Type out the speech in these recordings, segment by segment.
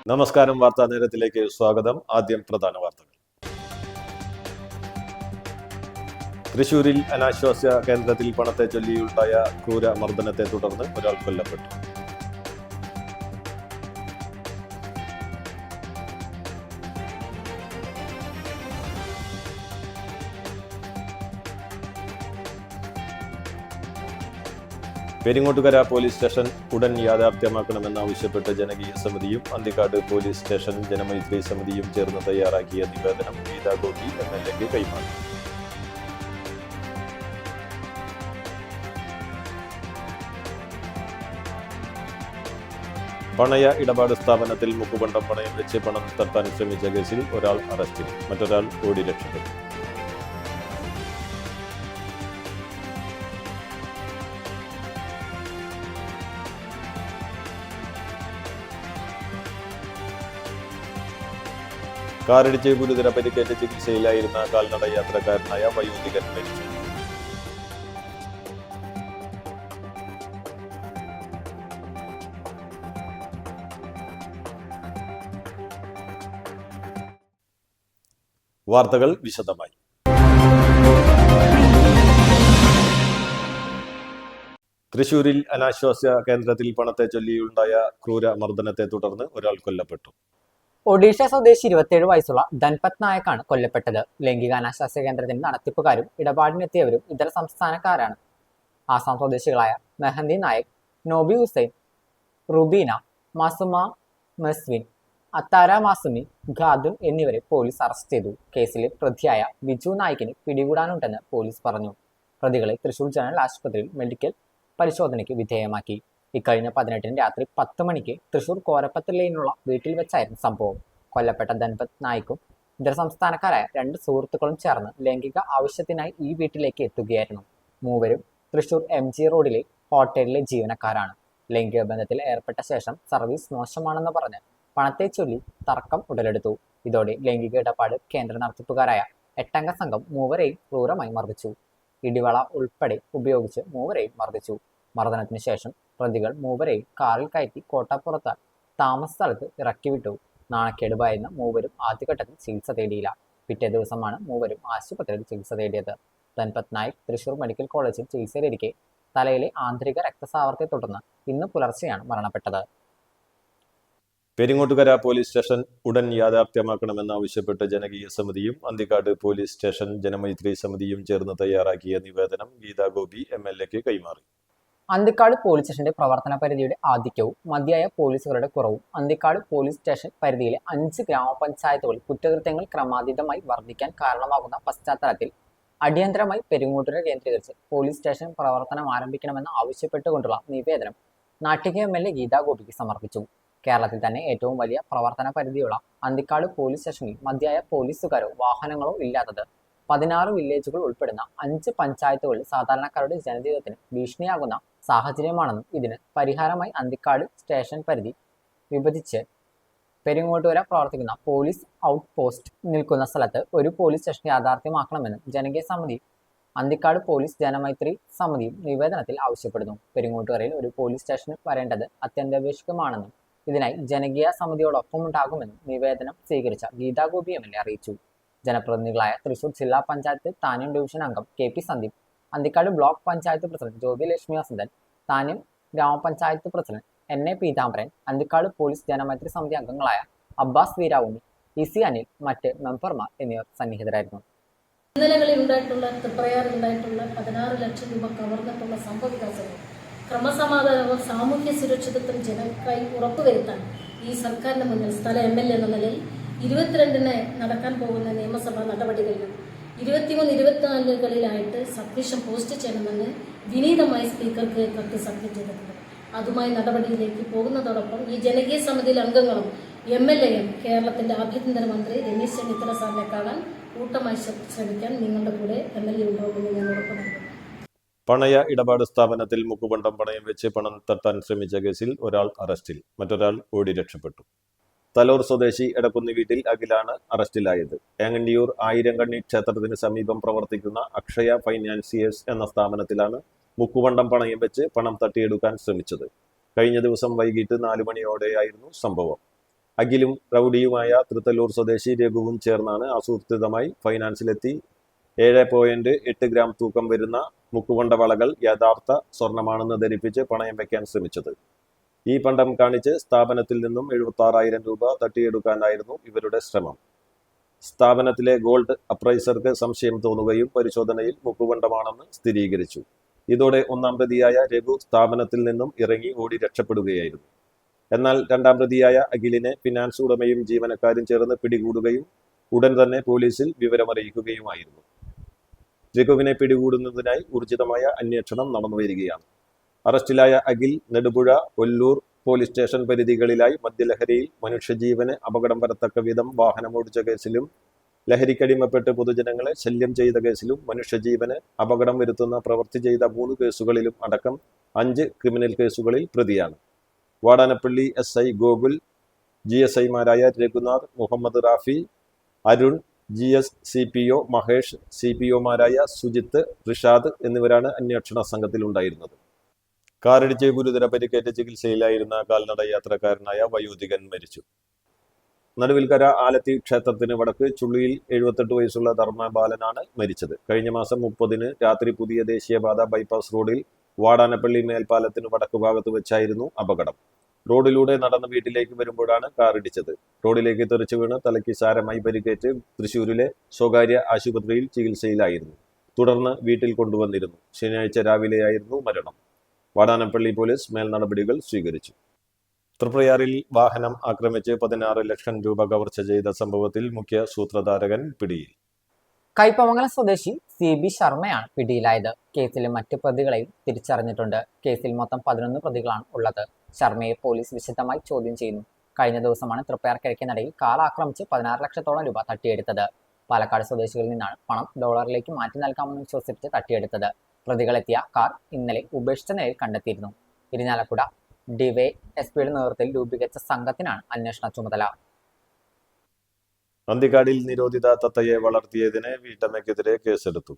നമസ്കാരം. വാർത്താ നേരത്തിലേക്ക് സ്വാഗതം. ആദ്യം പ്രധാന വാർത്തകൾ. തൃശൂരിൽ അനാശ്വാസ്യ കേന്ദ്രത്തിൽ പണത്തെ ചൊല്ലിയുണ്ടായ ക്രൂര മർദ്ദനത്തെ തുടർന്ന് ഒരാൾ കൊല്ലപ്പെട്ടു. പെരിങ്ങോട്ടുകര പോലീസ് സ്റ്റേഷൻ ഉടൻ യാഥാർത്ഥ്യമാക്കണമെന്നാവശ്യപ്പെട്ട് ജനകീയ സമിതിയും അന്തിക്കാട് പോലീസ് സ്റ്റേഷൻ ജനമൈത്രി സമിതിയും ചേർന്ന് തയ്യാറാക്കിയ നിവേദനം ഗീതാ ഗോപി MLAക്ക് കൈമാറി. പണയ ഇടപാട് സ്ഥാപനത്തിൽ മുക്കുപണ്ടം പണയം വെച്ച് പണം തട്ടാൻ ശ്രമിച്ച കേസിൽ ഒരാൾ അറസ്റ്റിൽ, മറ്റൊരാൾ ഓടി രക്ഷപ്പെട്ടു. കാറിടിച്ച് ഗുരുതര പരിക്കേറ്റ് ചികിത്സയിലായിരുന്ന കാൽനട യാത്രക്കാരനായ വയോധികൻ മരിച്ചു. വാർത്തകൾ വിശദമായി. തൃശൂരിൽ അനാശ്വാസ്യ കേന്ദ്രത്തിൽ പണത്തെ ചൊല്ലിയുണ്ടായ ക്രൂര മർദ്ദനത്തെ തുടർന്ന് ഒരാൾ കൊല്ലപ്പെട്ടു. ഒഡീഷ സ്വദേശി 27 വയസ്സുള്ള ധൻപത് നായക്കാണ് കൊല്ലപ്പെട്ടത്. ലൈംഗിക അനാശാസ്യ കേന്ദ്രത്തിന്റെ നടത്തിപ്പുകാരും ഇടപാടിനെത്തിയവരും ഇതര സംസ്ഥാനക്കാരാണ്. ആസാം സ്വദേശികളായ മെഹന്തി നായക്, നോബി ഹുസൈൻ, റുബീന, മാസുമ മസ്വിൻ, അത്താര മാസുമി, ഖാദുൻ എന്നിവരെ പോലീസ് അറസ്റ്റ് ചെയ്തു. കേസിലെ പ്രതിയായ ബിജു നായിക്കിന് പിടികൂടാനുണ്ടെന്ന് പോലീസ് പറഞ്ഞു. പ്രതികളെ തൃശൂർ ജനറൽ ആശുപത്രിയിൽ മെഡിക്കൽ പരിശോധനയ്ക്ക് വിധേയമാക്കി. ഇക്കഴിഞ്ഞ 18 രാത്രി 10 മണിക്ക് തൃശൂർ കോരപ്പത്ത് ലൈനിലുള്ള വീട്ടിൽ വെച്ചായിരുന്നു സംഭവം. കൊല്ലപ്പെട്ട ധൻപത് നായിക്കും ഇതര സംസ്ഥാനക്കാരായ 2 സുഹൃത്തുക്കളും ചേർന്ന് ലൈംഗിക ആവശ്യത്തിനായി ഈ വീട്ടിലേക്ക് എത്തുകയായിരുന്നു. മൂവരും തൃശൂർ MG റോഡിലെ ഹോട്ടലിലെ ജീവനക്കാരാണ്. ലൈംഗിക ബന്ധത്തിൽ ഏർപ്പെട്ട ശേഷം സർവീസ് മോശമാണെന്ന് പറഞ്ഞ് പണത്തെ ചൊല്ലി തർക്കം ഉടലെടുത്തു. ഇതോടെ ലൈംഗിക ഇടപാട് കേന്ദ്ര നടത്തിപ്പുകാരായ 8-അംഗ സംഘം മൂവരെയും ക്രൂരമായി മർദ്ദിച്ചു. ഇടിവള ഉൾപ്പെടെ ഉപയോഗിച്ച് മൂവരെയും മർദ്ദിച്ചു. മർദ്ദനത്തിന് ശേഷം പ്രതികൾ മൂവരെയും കാറിൽ കയറ്റി കോട്ടപ്പുറത്ത് താമസ സ്ഥലത്ത് ഇറക്കിവിട്ടു. നാണക്കേട് ഭയന്ന മൂവരും ആദ്യഘട്ടത്തിൽ ചികിത്സ തേടിയില്ല. പിറ്റേ ദിവസമാണ് മൂവരും ആശുപത്രിയിൽ ചികിത്സ തേടിയത്. ധൻപത് നായിക് തൃശൂർ മെഡിക്കൽ കോളേജിൽ ചികിത്സയിലിരിക്കെ തലയിലെ ആന്തരിക രക്തസ്രാവത്തെ തുടർന്ന് ഇന്ന് പുലർച്ചെയാണ് മരണപ്പെട്ടത്. പെരിങ്ങോട്ടുകര പോലീസ് സ്റ്റേഷൻ ഉടൻ യാഥാർത്ഥ്യമാക്കണമെന്നാവശ്യപ്പെട്ട് ജനകീയ സമിതിയും അന്തിക്കാട് പോലീസ് സ്റ്റേഷൻ ജനമൈത്രി സമിതിയും ചേർന്ന് തയ്യാറാക്കിയ നിവേദനം ഗീതാ ഗോപി MLAക്ക് കൈമാറി. അന്തിക്കാട് പോലീസ് സ്റ്റേഷന്റെ പ്രവർത്തന പരിധിയുടെ ആധിക്യവും മതിയായ പോലീസുകാരുടെ കുറവും അന്തിക്കാട് പോലീസ് സ്റ്റേഷൻ പരിധിയിലെ 5 ഗ്രാമപഞ്ചായത്തുകളിൽ കുറ്റകൃത്യങ്ങൾ ക്രമാതീതമായി വർദ്ധിക്കാൻ കാരണമാകുന്ന പശ്ചാത്തലത്തിൽ അടിയന്തരമായി പെരിങ്ങോട്ടുകര കേന്ദ്രീകരിച്ച് പോലീസ് സ്റ്റേഷൻ പ്രവർത്തനം ആരംഭിക്കണമെന്ന് ആവശ്യപ്പെട്ടുകൊണ്ടുള്ള നിവേദനം നാട്ടിക MLA ഗീതാ ഗോപിക്ക് സമർപ്പിച്ചു. കേരളത്തിൽ തന്നെ ഏറ്റവും വലിയ പ്രവർത്തന പരിധിയുള്ള അന്തിക്കാട് പോലീസ് സ്റ്റേഷനിൽ മതിയായ പോലീസുകാരോ വാഹനങ്ങളോ ഇല്ലാത്തത് 16 വില്ലേജുകൾ ഉൾപ്പെടുന്ന 5 പഞ്ചായത്തുകളിൽ സാധാരണക്കാരുടെ ജനജീവിതത്തിന് ഭീഷണിയാകുന്ന സാഹചര്യമാണെന്നും ഇതിന് പരിഹാരമായി അന്തിക്കാട് സ്റ്റേഷൻ പരിധി വിഭജിച്ച് പെരിങ്ങോട്ടുകര പ്രവർത്തിക്കുന്ന പോലീസ് ഔട്ട് പോസ്റ്റ് നിൽക്കുന്ന സ്ഥലത്ത് ഒരു പോലീസ് സ്റ്റേഷൻ യാഥാർത്ഥ്യമാക്കണമെന്നും ജനകീയ സമിതി അന്തിക്കാട് പോലീസ് ജനമൈത്രി സമിതിയും നിവേദനത്തിൽ ആവശ്യപ്പെടുന്നു. പെരിങ്ങോട്ടുകരയിൽ ഒരു പോലീസ് സ്റ്റേഷൻ വരേണ്ടത് അത്യന്താപേക്ഷിതമാണെന്നും ഇതിനായി ജനകീയ സമിതിയോടൊപ്പം ഉണ്ടാകുമെന്നും നിവേദനം സ്വീകരിച്ച ഗീതാ ഗോപി MLA അറിയിച്ചു. ജനപ്രതിനിധികളായ തൃശൂർ ജില്ലാ പഞ്ചായത്ത് താന്യം ഡിവിഷൻ അംഗം KP Sandeep, Anthikad block panchayat president Jyothilakshmi Vasanthan, Thanyam grama panchayat president NA Peethambaran, Anthikad police Janamaithri സമിതി അംഗങ്ങളായ അബ്ബാസ് വീരാവുണ്ണി, EC അനിൽ, മറ്റ് മെമ്പർമാർ എന്നിവർ സന്നിഹിതരായിരുന്നു. ഇന്നലകളിൽ ഉണ്ടായിട്ടുള്ള തൃപ്രയാറിൽ ഉണ്ടായിട്ടുള്ള 16 ലക്ഷം രൂപ കവർന്നിട്ടുള്ള സംഭവവികാസങ്ങൾ ക്രമസമാധാനവും സാമൂഹ്യ സുരക്ഷിതത്വം ജനങ്ങൾക്കായി ഉറപ്പുവരുത്താൻ ഈ സർക്കാരിന് മുന്നിൽ സ്ഥല MLA എന്ന നിലയിൽ 22-ന് നടക്കാൻ പോകുന്ന നിയമസഭാ നടപടികളിലും 23-24കളിലായിട്ട് സബ്മിഷൻ പോസ്റ്റ് ചെയ്യണമെന്ന് വിനീതമായി സ്പീക്കർക്ക് കത്ത് സബ്മിറ്റ് ചെയ്തിട്ടുണ്ട്. അതുമായി നടപടിയിലേക്ക് പോകുന്നതോടൊപ്പം ഈ ജനകീയ സമിതിയിലെ അംഗങ്ങളും MLAയും കേരളത്തിന്റെ ആഭ്യന്തരമന്ത്രി രമേശ് ചെന്നിത്തല സാറിനെ കാണാൻ കൂട്ടമായി ശ്രമിക്കാൻ നിങ്ങളുടെ കൂടെ MLA ഉണ്ടാകുമെന്ന് ഞാൻ ഉറപ്പു നൽകുന്നു. പണയ ഇടപാട് സ്ഥാപനത്തിൽ മുക്കുപണ്ടം പണയം വെച്ച് പണം തട്ടാൻ ശ്രമിച്ച കേസിൽ ഒരാൾ അറസ്റ്റിൽ, മറ്റൊരാൾ ഓടി രക്ഷപ്പെട്ടു. തലോർ സ്വദേശി എടക്കുന്നി വീട്ടിൽ അഖിലാണ് അറസ്റ്റിലായത്. ഏങ്ങണ്ടിയൂർ ആയിരങ്കണ്ണി ക്ഷേത്രത്തിന് സമീപം പ്രവർത്തിക്കുന്ന അക്ഷയ ഫൈനാൻസിയേഴ്സ് എന്ന സ്ഥാപനത്തിലാണ് മുക്കുപണ്ടം പണയം വെച്ച് പണം തട്ടിയെടുക്കാൻ ശ്രമിച്ചത്. കഴിഞ്ഞ ദിവസം വൈകിട്ട് 4 മണിയോടെയായിരുന്നു സംഭവം. അഖിലും റൌഡിയുമായ തൃത്തല്ലൂർ സ്വദേശി രഘുവും ചേർന്നാണ് ആസൂത്രിതമായി ഫൈനാൻസിലെത്തി 7.8 ഗ്രാം തൂക്കം വരുന്ന മുക്കുകൊണ്ട വളകൾ യഥാർത്ഥ സ്വർണമാണെന്ന് ധരിപ്പിച്ച് പണയം വയ്ക്കാൻ ശ്രമിച്ചത്. ഈ പണ്ടം കാണിച്ച് സ്ഥാപനത്തിൽ നിന്നും 76,000 രൂപ തട്ടിയെടുക്കാനായിരുന്നു ഇവരുടെ ശ്രമം. സ്ഥാപനത്തിലെ ഗോൾഡ് അപ്രൈസർക്ക് സംശയം തോന്നുകയും പരിശോധനയിൽ മുക്കുകൊണ്ടമാണെന്ന് സ്ഥിരീകരിച്ചു. ഇതോടെ ഒന്നാം പ്രതിയായ രഘു സ്ഥാപനത്തിൽ നിന്നും ഇറങ്ങി ഓടി രക്ഷപ്പെടുകയായിരുന്നു. എന്നാൽ രണ്ടാം പ്രതിയായ അഖിലിനെ ഫിനാൻസ് ഉടമയും ജീവനക്കാരും ചേർന്ന് പിടികൂടുകയും ഉടൻ തന്നെ പോലീസിൽ വിവരമറിയിക്കുകയുമായിരുന്നു. രഘുവിനെ പിടികൂടുന്നതിനായി ഊർജിതമായ അന്വേഷണം നടന്നുവരികയാണ്. അറസ്റ്റിലായ അഖിൽ നെടുപുഴ, ഒല്ലൂർ പോലീസ് സ്റ്റേഷൻ പരിധികളിലായി മദ്യലഹരിയിൽ മനുഷ്യജീവന് അപകടം വരത്തക്ക വിധം വാഹനമോടിച്ച കേസിലും ലഹരിക്കടിമപ്പെട്ട് പൊതുജനങ്ങളെ ശല്യം ചെയ്ത കേസിലും മനുഷ്യജീവന് അപകടം വരുത്തുന്ന പ്രവൃത്തി ചെയ്ത 3 കേസുകളിലും അടക്കം 5 ക്രിമിനൽ കേസുകളിൽ പ്രതിയാണ്. Vadanappally SI Gokul, GSIമാരായ Raghunath, Muhammad Rafi, Arun, GS CPO Mahesh, CPOമാരായ Sujith, Rishad എന്നിവരാണ് അന്വേഷണ സംഘത്തിലുണ്ടായിരുന്നത്. കാറിടിച്ച് ഗുരുതര പരിക്കേറ്റ് ചികിത്സയിലായിരുന്ന കാൽനട യാത്രക്കാരനായ വയോധികൻ മരിച്ചു. നടുവിൽക്കര ആലത്തി ക്ഷേത്രത്തിന് വടക്ക് ചുള്ളിയിൽ 78 വയസ്സുള്ള ധർമ്മബാലനാണ് മരിച്ചത്. കഴിഞ്ഞ മാസം 30-ന് രാത്രി പുതിയ ദേശീയപാത ബൈപ്പാസ് റോഡിൽ വാടാനപ്പള്ളി മേൽപ്പാലത്തിന് വടക്കു ഭാഗത്ത് വെച്ചായിരുന്നു അപകടം. റോഡിലൂടെ നടന്ന് വീട്ടിലേക്ക് വരുമ്പോഴാണ് കാറിടിച്ചത്. റോഡിലേക്ക് തെറിച്ചു വീണ് തലയ്ക്ക് സാരമായി പരിക്കേറ്റ് തൃശൂരിലെ സ്വകാര്യ ആശുപത്രിയിൽ ചികിത്സയിലായിരുന്നു. തുടർന്ന് വീട്ടിൽ കൊണ്ടുവന്നിരുന്നു. ശനിയാഴ്ച രാവിലെയായിരുന്നു മരണം. വാടാനപ്പള്ളി പോലീസ് മേൽ നടപടികൾ സ്വീകരിച്ചു. തൃപ്രയാറിൽ വാഹനം ആക്രമിച്ച് 16 ലക്ഷം രൂപ കവർച്ച ചെയ്ത സംഭവത്തിൽ മുഖ്യ സൂത്രധാരകൻ പിടിയിൽ. കയ്പമംഗലം സ്വദേശി CB ശർമ്മയാണ് പിടിയിലായത്. കേസിലെ മറ്റ് പ്രതികളെയും തിരിച്ചറിഞ്ഞിട്ടുണ്ട്. കേസിൽ മൊത്തം 11 പ്രതികളാണ് ഉള്ളത്. ശർമ്മയെ പോലീസ് വിശദമായി ചോദ്യം ചെയ്യുന്നു. കഴിഞ്ഞ ദിവസമാണ് തൃപ്പയാർ കിഴക്കേനടയിൽ കാർ ആക്രമിച്ച് 16 ലക്ഷത്തോളം രൂപ തട്ടിയെടുത്തത്. പാലക്കാട് സ്വദേശികളിൽ നിന്നാണ് പണം ഡോളറിലേക്ക് മാറ്റി നൽകാമെന്ന് വിശ്വസിപ്പിച്ച് തട്ടിയെടുത്തത്. പ്രതികളെത്തിയ കാർ ഇന്നലെ ഉപേക്ഷിച്ച നിലയിൽ കണ്ടെത്തിയിരുന്നു. ഇരിഞ്ഞാലക്കുട DYSPയുടെ നേതൃത്വത്തിൽ രൂപീകരിച്ച സംഘത്തിനാണ് അന്വേഷണ ചുമതല. അന്തിക്കാടിൽ നിരോധിത തത്തയെ വളർത്തിയതിന് വീട്ടമ്മയ്ക്കെതിരെ കേസെടുത്തു.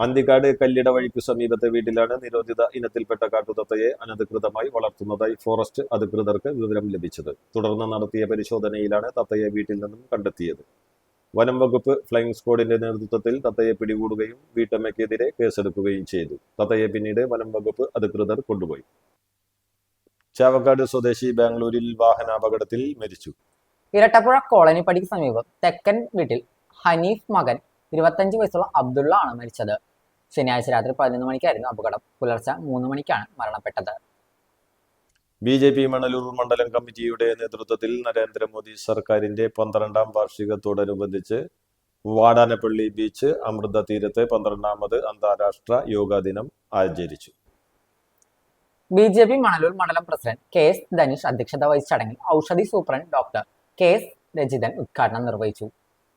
അന്തിക്കാട് കല്ലിട വഴിക്കു സമീപത്തെ വീട്ടിലാണ് നിരോധിത ഇനത്തിൽപ്പെട്ട കാട്ടുതത്തയെ അനധികൃതമായി വളർത്തുന്നതായി ഫോറസ്റ്റ് അധികൃതർക്ക് വിവരം ലഭിച്ചത്. തുടർന്ന് നടത്തിയ പരിശോധനയിലാണ് തത്തയെ വീട്ടിൽ നിന്നും കണ്ടെത്തിയത്. വനം വകുപ്പ് ഫ്ലൈയിങ് സ്ക്വാഡിന്റെ നേതൃത്വത്തിൽ തത്തയെ പിടികൂടുകയും വീട്ടമ്മയ്ക്കെതിരെ കേസെടുക്കുകയും ചെയ്തു. തത്തയെ പിന്നീട് വനം വകുപ്പ് അധികൃതർ കൊണ്ടുപോയി. ചാവക്കാട് സ്വദേശി ബാംഗ്ലൂരിൽ വാഹനാപകടത്തിൽ മരിച്ചു. ഇരട്ടപ്പുഴ കോളനിപ്പടിക്ക് സമീപം തെക്കൻ വീട്ടിൽ ഹനീഫ് മകൻ 25 വയസ്സുള്ള അബ്ദുള്ള ആണ് മരിച്ചത്. ശനിയാഴ്ച രാത്രി 11 മണിക്കായിരുന്നു അപകടം. പുലർച്ചെ 3 മണിക്കാണ് മരണപ്പെട്ടത്. BJP മണലൂർ മണ്ഡലം കമ്മിറ്റിയുടെ നേതൃത്വത്തിൽ നരേന്ദ്രമോദി സർക്കാരിന്റെ 12ാം വാർഷികത്തോടനുബന്ധിച്ച് വാടാനപ്പള്ളി ബീച്ച് അമൃത തീരത്ത് 12ാമത് അന്താരാഷ്ട്ര യോഗാ ദിനം ആചരിച്ചു. BJP മണലൂർ മണ്ഡലം പ്രസിഡന്റ് KS ധനീഷ് അധ്യക്ഷത വഹിച്ച ചടങ്ങിൽ Aushadhi superintendent doctor KS Rajithan ഉദ്ഘാടനം നിർവഹിച്ചു.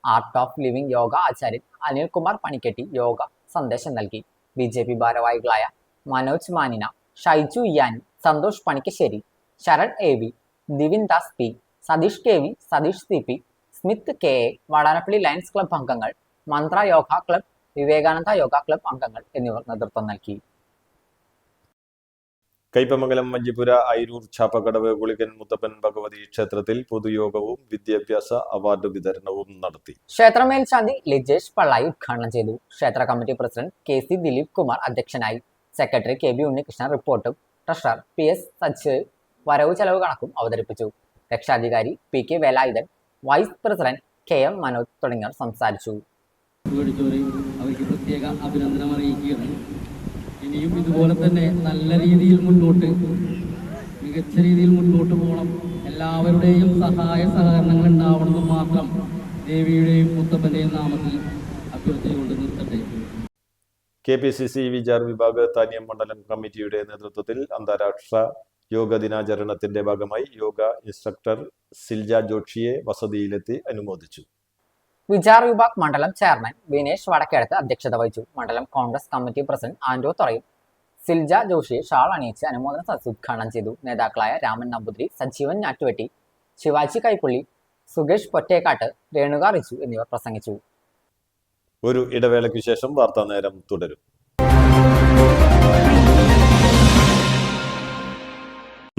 ആർട്ട് ഓഫ് ലിവിംഗ് യോഗ ആചാര്യൻ അനിൽകുമാർ പണിക്കെട്ടി യോഗ സന്ദേശം നൽകി. BJP ഭാരവാഹികളായ Manoj Manina, Shaiju Iyani, Santhosh Panikkassery, Saran AV, Divin Das P, Satheesh KV, Satheesh CP, Smith KA, Vadanappally Lions Club അംഗങ്ങൾ, മന്ത്ര യോഗ ക്ലബ്, വിവേകാനന്ദ യോഗ ക്ലബ് അംഗങ്ങൾ എന്നിവർ നേതൃത്വം നൽകി. കയ്പമംഗലം വഞ്ചിപ്പുര ഐരൂർ ചാപ്പക്കടവ് ഗുളികൻ മുത്തപ്പൻ ഭഗവതി ക്ഷേത്രത്തിൽ പൊതുയോഗവും വിദ്യാഭ്യാസ അവാർഡ് വിതരണവും നടത്തി. ക്ഷേത്ര മേൽശാന്തി ലിജേഷ് പള്ളായി ഉദ്ഘാടനം ചെയ്തു. ക്ഷേത്ര committee president KC Dileep Kumar അധ്യക്ഷനായി. സെക്രട്ടറി KB ഉണ്ണികൃഷ്ണൻ റിപ്പോർട്ടും ട്രഷറർ PS സച്ചിവ് വരവ് ചെലവ് കണക്കും അവതരിപ്പിച്ചു. രക്ഷാധികാരി PK Velayudhan, vice president KM Manoj തുടങ്ങിയവർ സംസാരിച്ചു. അവർക്ക് പ്രത്യേക അഭിനന്ദനം അറിയിക്കുകയാണ്. ഇനിയും ഇതുപോലെ തന്നെ നല്ല രീതിയിൽ മികച്ച രീതിയിൽ മുന്നോട്ട് പോകണം. എല്ലാവരുടെയും സഹായ സഹകരണങ്ങൾ ഉണ്ടാവണമെന്ന് മാത്രം ദേവിയുടെയും മുത്തപ്പന്റെയും നാമത്തിൽ അഭ്യർത്ഥിച്ചുകൊണ്ട് നിർത്തട്ടെ. KPCC വിചാർ വിഭാഗ് താന്യം മണ്ഡലം കമ്മിറ്റിയുടെ നേതൃത്വത്തിൽ അന്താരാഷ്ട്ര യോഗ ദിനാചരണത്തിന്റെ ഭാഗമായി യോഗ ഇൻസ്ട്രക്ടർ സിൽജ ജോഷിയെ വസതിയിലെത്തി അനുമോദിച്ചു. വിചാർ വിഭാഗ് മണ്ഡലം ചെയർമാൻ വിനേഷ് വടക്കേടത്ത് അധ്യക്ഷത വഹിച്ചു. മണ്ഡലം കോൺഗ്രസ് കമ്മിറ്റി പ്രസിഡന്റ് ആൻഡോ തുറയും സിൽജ ജോഷിയെ ഷാൾ അണിയിച്ച് അനുമോദന സദസ്സ് ഉദ്ഘാടനം ചെയ്തു. നേതാക്കളായ രാമൻ നമ്പൂതിരി, സജീവൻ ഞാറ്റുവെട്ടി, ശിവാജി കൈപ്പുള്ളി, സുകേഷ് പൊറ്റേക്കാട്ട്, രേണുക റിച്ചു എന്നിവർ പ്രസംഗിച്ചു. ഒരു ഇടവേളയ്ക്കു ശേഷം വാർത്താ നേരം തുടരും.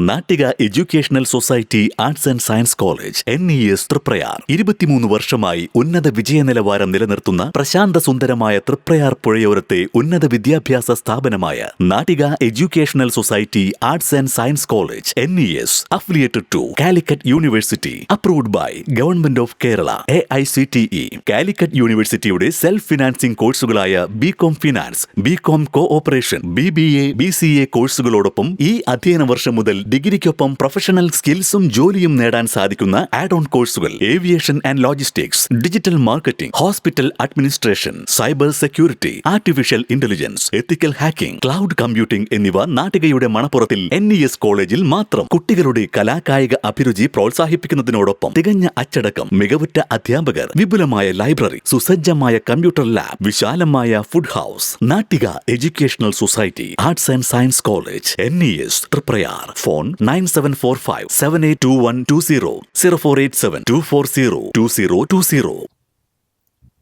Nattika educational society arts and science college NES Thriprayar 23 വർഷമായി ഉന്നത വിജയ നിലവാരം നിലനിർത്തുന്ന പ്രശാന്ത സുന്ദരമായ തൃപ്രയാർ പുഴയോരത്തെ ഉന്നത വിദ്യാഭ്യാസ സ്ഥാപനമായ Nattika educational society arts and science college NES affiliated to Calicut University, approved by Government of Kerala, AICTE. Calicut യൂണിവേഴ്സിറ്റിയുടെ സെൽഫ് ഫിനാൻസിംഗ് കോഴ്സുകളായ BCom finance, BCom cooperation, BBA, BCA കോഴ്സുകളോടൊപ്പം ഈ അധ്യയന വർഷം മുതൽ ഡിഗ്രിക്കൊപ്പം പ്രൊഫഷണൽ സ്കിൽസും ജോലിയും നേടാൻ സാധിക്കുന്ന ആഡ് ഓൺ കോഴ്സുകൾ aviation and logistics, digital marketing, hospital administration, cyber security, artificial intelligence, ethical hacking, cloud computing എന്നിവ നാട്ടികയുടെ മണപ്പുറത്തിൽ NES കോളേജിൽ മാത്രം. കുട്ടികളുടെ കലാകായിക അഭിരുചി പ്രോത്സാഹിപ്പിക്കുന്നതിനോടൊപ്പം തികഞ്ഞ അച്ചടക്കം, മികവുറ്റ അധ്യാപകർ, വിപുലമായ ലൈബ്രറി, സുസജ്ജമായ കമ്പ്യൂട്ടർ ലാബ്, വിശാലമായ food house. Nattika educational society arts and science college NES Thriprayar. Phone 9745782120 048724022020.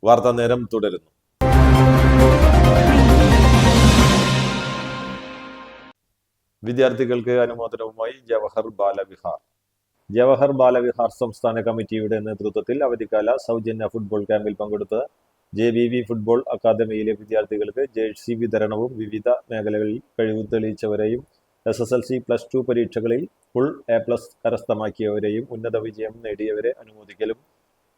വാർത്താ നേരം തുടരുന്നു. വിദ്യാർത്ഥികൾക്ക് അനുമോദനവുമായി ജവഹർ ബാലവിഹാർ. ജവഹർ ബാലവിഹാർ സംസ്ഥാന കമ്മിറ്റിയുടെ നേതൃത്വത്തിൽ അവധിക്കാല സൗജന്യ ഫുട്ബോൾ ക്യാമ്പിൽ പങ്കെടുത്ത JVV ഫുട്ബോൾ അക്കാദമിയിലെ വിദ്യാർത്ഥികൾക്ക് ജേഴ്സി വിതരണവും വിവിധ മേഖലകളിൽ കഴിവ് തെളിയിച്ചവരെയും SSLC +2 പരീക്ഷകളിൽ ഫുൾ A+ കരസ്ഥമാക്കിയവരെയും ഉന്നത വിജയം നേടിയവരെ അനുമോദിക്കലും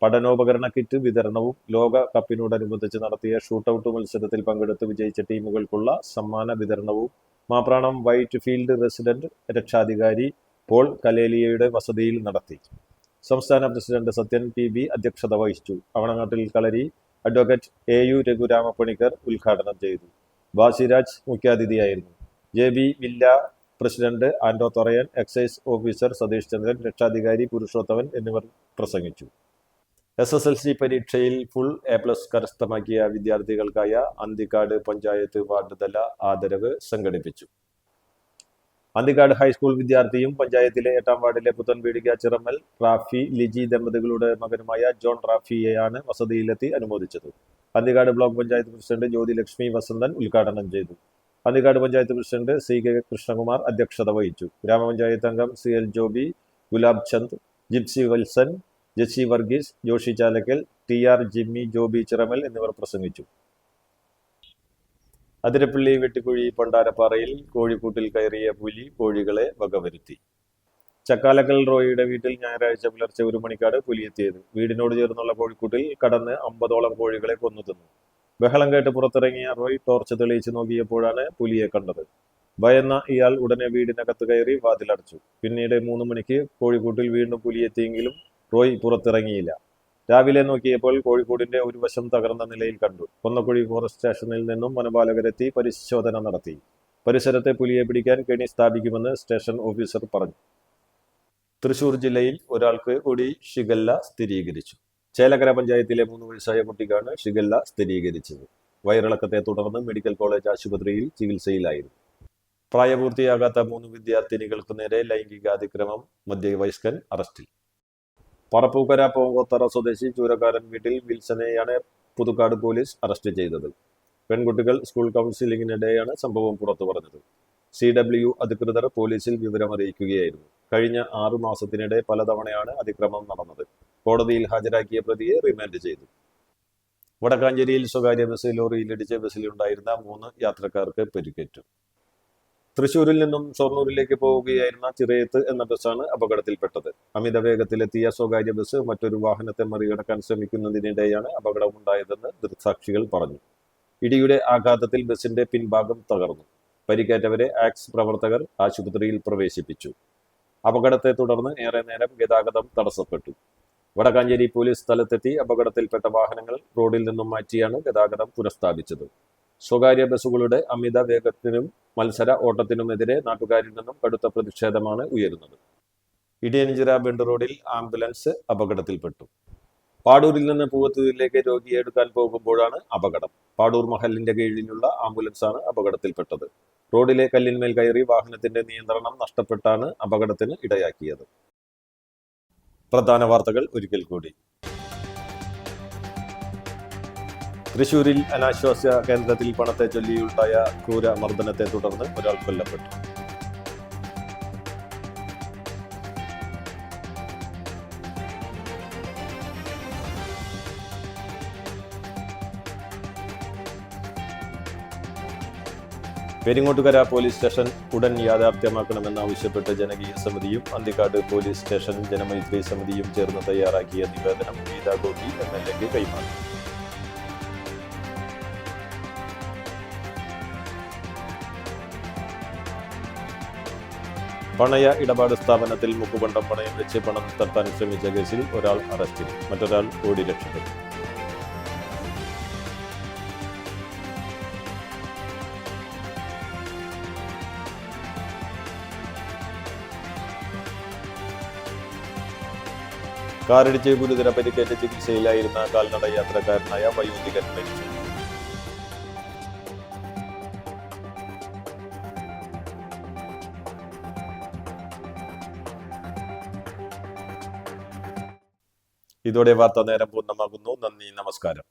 പഠനോപകരണ കിറ്റ് വിതരണവും ലോക കപ്പിനോടനുബന്ധിച്ച് നടത്തിയ ഷൂട്ടൌട്ട് മത്സരത്തിൽ പങ്കെടുത്ത് വിജയിച്ച ടീമുകൾക്കുള്ള സമ്മാന വിതരണവും മാപ്രാണം വൈറ്റ് ഫീൽഡ് റെസിഡന്റ് രക്ഷാധികാരി പോൾ കലേലിയയുടെ വസതിയിൽ നടത്തി. സംസ്ഥാന പ്രസിഡന്റ് സത്യൻ PB അധ്യക്ഷത വഹിച്ചു. അവണങ്ങാട്ടിൽ കളരി അഡ്വക്കേറ്റ് AU രഘുരാമപ്പണിക്കർ ഉദ്ഘാടനം ചെയ്തു. ബാസിരാജ് മുഖ്യാതിഥിയായിരുന്നു. JB വില്ല പ്രസിഡന്റ് ആൻഡോ തൊറയൻ, എക്സൈസ് ഓഫീസർ സതീഷ് ചന്ദ്രൻ, രക്ഷാധികാരി പുരുഷോത്തമൻ എന്നിവർ പ്രസംഗിച്ചു. SSLC പരീക്ഷയിൽ ഫുൾ A+ കരസ്ഥമാക്കിയ വിദ്യാർത്ഥികൾക്കായ അന്തിക്കാട് പഞ്ചായത്ത് വാർഡ് തല ആദരവ് സംഘടിപ്പിച്ചു. അന്തിക്കാട് ഹൈസ്കൂൾ വിദ്യാർത്ഥിയും പഞ്ചായത്തിലെ 8ാം വാർഡിലെ പുത്തൻപീടിക ചിറമ്മൽ റാഫി ലിജി ദമ്പതികളുടെ മകനുമായ ജോൺ റാഫിയെയാണ് വസതിയിലെത്തി അനുമോദിച്ചത്. അന്തിക്കാട് ബ്ലോക്ക് പഞ്ചായത്ത് പ്രസിഡന്റ് ജ്യോതിലക്ഷ്മി വസന്തൻ ഉദ്ഘാടനം ചെയ്തു. അന്തിക്കാട് പഞ്ചായത്ത് പ്രസിഡന്റ് CK കൃഷ്ണകുമാർ അധ്യക്ഷത വഹിച്ചു. ഗ്രാമപഞ്ചായത്ത് അംഗം CL Joby, Gulab Chand, Gypsy Valsan, Jessy Varghese, Joshy Chalakkal, TR Jimmy, Joby Chiramal എന്നിവർ പ്രസംഗിച്ചു. അതിരപ്പള്ളി വെട്ടിക്കുഴി പണ്ടാരപ്പാറയിൽ കോഴിക്കൂട്ടിൽ കയറിയ പുലി കോഴികളെ വകവരുത്തി. ചക്കാലക്കൽ റോയിയുടെ വീട്ടിൽ ഞായറാഴ്ച പുലർച്ചെ 1 മണിക്കാണ് പുലിയെത്തിയത്. വീടിനോട് ചേർന്നുള്ള കോഴിക്കൂട്ടിൽ കടന്ന് 50ഓളം കോഴികളെ കൊന്നു തിന്നു. ബഹളം കേട്ട് പുറത്തിറങ്ങിയ റോയ് ടോർച്ച് തെളിയിച്ച് നോക്കിയപ്പോഴാണ് പുലിയെ കണ്ടത്. ഭയന്ന ഇയാൾ ഉടനെ വീടിനകത്ത് കയറി വാതിലടച്ചു. പിന്നീട് 3 മണിക്ക് കോഴിക്കൂട്ടിൽ വീണ്ടും പുലിയെത്തിയെങ്കിലും റോയ് പുറത്തിറങ്ങിയില്ല. രാവിലെ നോക്കിയപ്പോൾ കോഴിക്കോടിന്റെ ഒരു വശം തകർന്ന നിലയിൽ കണ്ടു. കൊന്നക്കുഴി ഫോറസ്റ്റ് സ്റ്റേഷനിൽ നിന്നും വനപാലകരെത്തി പരിശോധന നടത്തി. പരിസരത്തെ പുലിയെ പിടിക്കാൻ കെണി സ്ഥാപിക്കുമെന്ന് സ്റ്റേഷൻ ഓഫീസർ പറഞ്ഞു. തൃശൂർ ജില്ലയിൽ ഒരാൾക്ക് കൂടി ഷിഗല്ല സ്ഥിരീകരിച്ചു. ചേലക്കര പഞ്ചായത്തിലെ 3 വയസ്സായ കുട്ടിക്കാണ് ഷിഗല്ല സ്ഥിരീകരിച്ചത്. വയറിളക്കത്തെ തുടർന്ന് മെഡിക്കൽ കോളേജ് ആശുപത്രിയിൽ ചികിത്സയിലായിരുന്നു. പ്രായപൂർത്തിയാകാത്ത 3 വിദ്യാർത്ഥിനികൾക്ക് നേരെ ലൈംഗികാതിക്രമം, മധ്യവയസ്കൻ അറസ്റ്റിൽ. പറപ്പൂക്കര പോങ്കോത്തറ സ്വദേശി ചൂരക്കാരൻ വീട്ടിൽ വിൽസനെയാണ് പുതുക്കാട് പോലീസ് അറസ്റ്റ് ചെയ്തത്. പെൺകുട്ടികൾ സ്കൂൾ കൗൺസിലിംഗിനിടെയാണ് സംഭവം പുറത്തു പറഞ്ഞത്. CW അധികൃതർ പോലീസിൽ വിവരമറിയിക്കുകയായിരുന്നു. കഴിഞ്ഞ 6 മാസത്തിനിടെ പലതവണയാണ് അതിക്രമം നടന്നത്. കോടതിയിൽ ഹാജരാക്കിയ പ്രതിയെ റിമാൻഡ് ചെയ്തു. വടക്കാഞ്ചേരിയിൽ സ്വകാര്യ ബസ് ലോറിയിലിടിച്ച് ബസ്സിലുണ്ടായിരുന്ന 3 യാത്രക്കാർക്ക് പരിക്കേറ്റു. തൃശൂരിൽ നിന്നും ഷൊർണൂരിലേക്ക് പോവുകയായിരുന്ന ചിറയത്ത് എന്ന ബസ്സാണ് അപകടത്തിൽപ്പെട്ടത്. അമിത വേഗത്തിലെത്തിയ സ്വകാര്യ ബസ് മറ്റൊരു വാഹനത്തെ മറികടക്കാൻ ശ്രമിക്കുന്നതിനിടെയാണ് അപകടമുണ്ടായതെന്ന് ദൃക്സാക്ഷികൾ പറഞ്ഞു. ഇടിയുടെ ആഘാതത്തിൽ ബസിന്റെ പിൻഭാഗം തകർന്നു. പരിക്കേറ്റവരെ ആക്സ് പ്രവർത്തകർ ആശുപത്രിയിൽ പ്രവേശിപ്പിച്ചു. അപകടത്തെ തുടർന്ന് ഏറെ നേരം ഗതാഗതം തടസ്സപ്പെട്ടു. വടക്കാഞ്ചേരി പോലീസ് സ്ഥലത്തെത്തി അപകടത്തിൽപ്പെട്ട വാഹനങ്ങൾ റോഡിൽ നിന്നും മാറ്റിയാണ് ഗതാഗതം പുനഃസ്ഥാപിച്ചത്. സ്വകാര്യ ബസ്സുകളുടെ അമിത വേഗത്തിനും മത്സര ഓട്ടത്തിനുമെതിരെ നാട്ടുകാരിൽ നിന്നും കടുത്ത പ്രതിഷേധമാണ് ഉയരുന്നത്. ഇടിയഞ്ചിറ ബെണ്ട് റോഡിൽ ആംബുലൻസ് അപകടത്തിൽപ്പെട്ടു. പാടൂരിൽ നിന്ന് പൂവത്തൂരിലേക്ക് രോഗിയെ എടുക്കാൻ പോകുമ്പോഴാണ് അപകടം. പാടൂർ മഹലിന്റെ കീഴിലുള്ള ആംബുലൻസാണ് അപകടത്തിൽപ്പെട്ടത്. റോഡിലെ കല്ലിന്മേൽ കയറി വാഹനത്തിന്റെ നിയന്ത്രണം നഷ്ടപ്പെട്ടാണ് അപകടത്തിന് ഇടയാക്കിയത്. പ്രധാന വാർത്തകൾ ഒരിക്കൽ കൂടി. തൃശൂരിൽ അനാശ്വാസ്യ കേന്ദ്രത്തിൽ പണത്തെ ചൊല്ലിയുണ്ടായ ക്രൂര മർദ്ദനത്തെ തുടർന്ന് ഒരാൾ കൊല്ലപ്പെട്ടു. പെരിങ്ങോട്ടുകര പോലീസ് സ്റ്റേഷൻ ഉടൻ യാഥാർത്ഥ്യമാക്കണമെന്നാവശ്യപ്പെട്ട് ജനകീയ സമിതിയും അന്തിക്കാട് പോലീസ് സ്റ്റേഷൻ ജനമൈത്രി സമിതിയും ചേർന്ന് തയ്യാറാക്കിയ നിവേദനം ഗീതാ ഗോപി MLA-ക്ക് കൈമാറി. പണയ ഇടപാട് സ്ഥാപനത്തിൽ മുക്കുപണ്ടം പണയം വെച്ച് പണം തട്ടാൻ ശ്രമിച്ച കേസിൽ ഒരാൾ അറസ്റ്റിൽ, മറ്റൊരാൾ ഓടി രക്ഷപ്പെട്ടു. കാറിടിച്ച് ഗുരുതര പരിക്കേറ്റ് ചികിത്സയിലായിരുന്ന കാൽനട യാത്രക്കാരനായ വയോധികൻ മരിച്ചു. ഇതോടെ വാർത്താ നേരം പൂർണ്ണമാകുന്നു. നന്ദി, നമസ്കാരം.